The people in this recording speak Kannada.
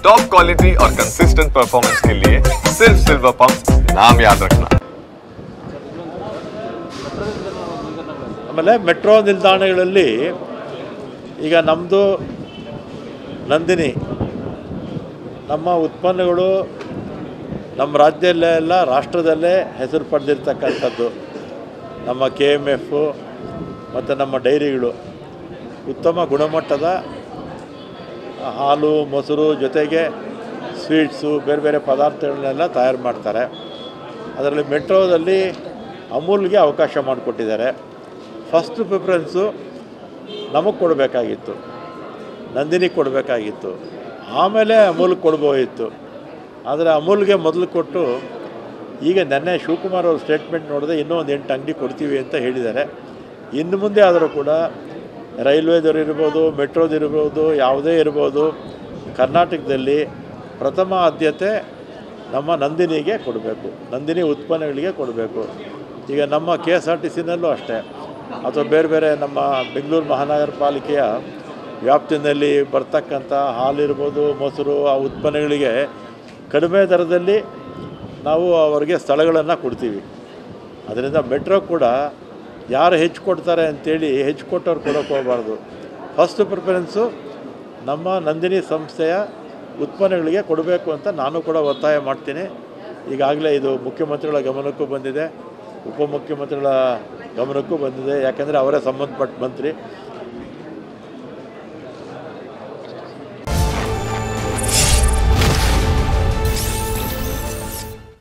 टॉप क्वालिटी और कंसिस्टेंट परफॉर्मेंस के लिए सिर्फ सिल्वर पंप नाम याद रखना। ಆಮೇಲೆ ಮೆಟ್ರೋ ನಿಲ್ದಾಣಗಳಲ್ಲಿ ಈಗ ನಮ್ಮದು ನಂದಿನಿ ನಮ್ಮ ಉತ್ಪನ್ನಗಳು ನಮ್ಮ ರಾಜ್ಯದಲ್ಲೇ ಎಲ್ಲ ರಾಷ್ಟ್ರದಲ್ಲೇ ಹೆಸರು ಪಡೆದಿರ್ತಕ್ಕಂಥದ್ದು. ನಮ್ಮ KMF ಮತ್ತು ನಮ್ಮ ಡೈರಿಗಳು ಉತ್ತಮ ಗುಣಮಟ್ಟದ ಹಾಲು ಮೊಸರು ಜೊತೆಗೆ ಸ್ವೀಟ್ಸು ಬೇರೆ ಬೇರೆ ಪದಾರ್ಥಗಳನ್ನೆಲ್ಲ ತಯಾರು ಮಾಡ್ತಾರೆ. ಅದರಲ್ಲಿ ಮೆಟ್ರೋದಲ್ಲಿ ಅಮೂಲ್ಗೆ ಅವಕಾಶ ಮಾಡಿಕೊಟ್ಟಿದ್ದಾರೆ. ಫಸ್ಟ್ ಪ್ರಿಫರೆನ್ಸು ನಮಗೆ ಕೊಡಬೇಕಾಗಿತ್ತು, ನಂದಿನಿ ಕೊಡಬೇಕಾಗಿತ್ತು, ಆಮೇಲೆ ಅಮೂಲ್ಗೆ ಕೊಡ್ಬೋದಿತ್ತು. ಆದರೆ ಅಮೂಲ್ಗೆ ಮೊದಲು ಕೊಟ್ಟು ಈಗ ನೆನ್ನೆ ಶಿವಕುಮಾರ್ ಅವ್ರ ಸ್ಟೇಟ್ಮೆಂಟ್ ನೋಡಿದೆ ಇನ್ನೂ ಒಂದು 8 ಅಂಗಡಿ ಕೊಡ್ತೀವಿ ಅಂತ ಹೇಳಿದ್ದಾರೆ. ಇನ್ನು ಮುಂದೆ ಆದರೂ ಕೂಡ ರೈಲ್ವೇದವ್ರು ಇರ್ಬೋದು, ಮೆಟ್ರೋದಿರ್ಬೋದು, ಯಾವುದೇ ಇರ್ಬೋದು, ಕರ್ನಾಟಕದಲ್ಲಿ ಪ್ರಥಮ ಆದ್ಯತೆ ನಮ್ಮ ನಂದಿನಿಗೆ ಕೊಡಬೇಕು, ನಂದಿನಿ ಉತ್ಪನ್ನಗಳಿಗೆ ಕೊಡಬೇಕು. ಈಗ ನಮ್ಮ KSRTCನಲ್ಲೂ ಅಷ್ಟೇ, ಅಥವಾ ಬೇರೆ ಬೇರೆ ನಮ್ಮ ಬೆಂಗಳೂರು ಮಹಾನಗರ ಪಾಲಿಕೆಯ ವ್ಯಾಪ್ತಿಯಲ್ಲಿ ಬರ್ತಕ್ಕಂಥ ಹಾಲಿರ್ಬೋದು, ಮೊಸರು, ಆ ಉತ್ಪನ್ನಗಳಿಗೆ ಕಡಿಮೆ ದರದಲ್ಲಿ ನಾವು ಅವರಿಗೆ ಸ್ಥಳಗಳನ್ನು ಕೊಡ್ತೀವಿ. ಅದರಿಂದ ಮೆಟ್ರೋ ಕೂಡ ಯಾರು ಹೆಚ್ಚು ಕೊಡ್ತಾರೆ ಅಂಥೇಳಿ ಹೆಚ್ಚು ಕೊಟ್ಟವ್ರು ಕೊಡೋಕ್ಕೆ ಹೋಗಬಾರ್ದು. ಫಸ್ಟ್ ಪ್ರಿಫರೆನ್ಸು ನಮ್ಮ ನಂದಿನಿ ಸಂಸ್ಥೆಯ ಉತ್ಪನ್ನಗಳಿಗೆ ಕೊಡಬೇಕು ಅಂತ ನಾನು ಕೂಡ ಒತ್ತಾಯ ಮಾಡ್ತೀನಿ. ಈಗಾಗಲೇ ಇದು ಮುಖ್ಯಮಂತ್ರಿಗಳ ಗಮನಕ್ಕೂ ಬಂದಿದೆ, ಉಪಮುಖ್ಯಮಂತ್ರಿಗಳ ಗಮನಕ್ಕೂ ಬಂದಿದೆ. ಯಾಕೆಂದರೆ ಅವರೇ ಸಂಬಂಧಪಟ್ಟ ಮಂತ್ರಿ.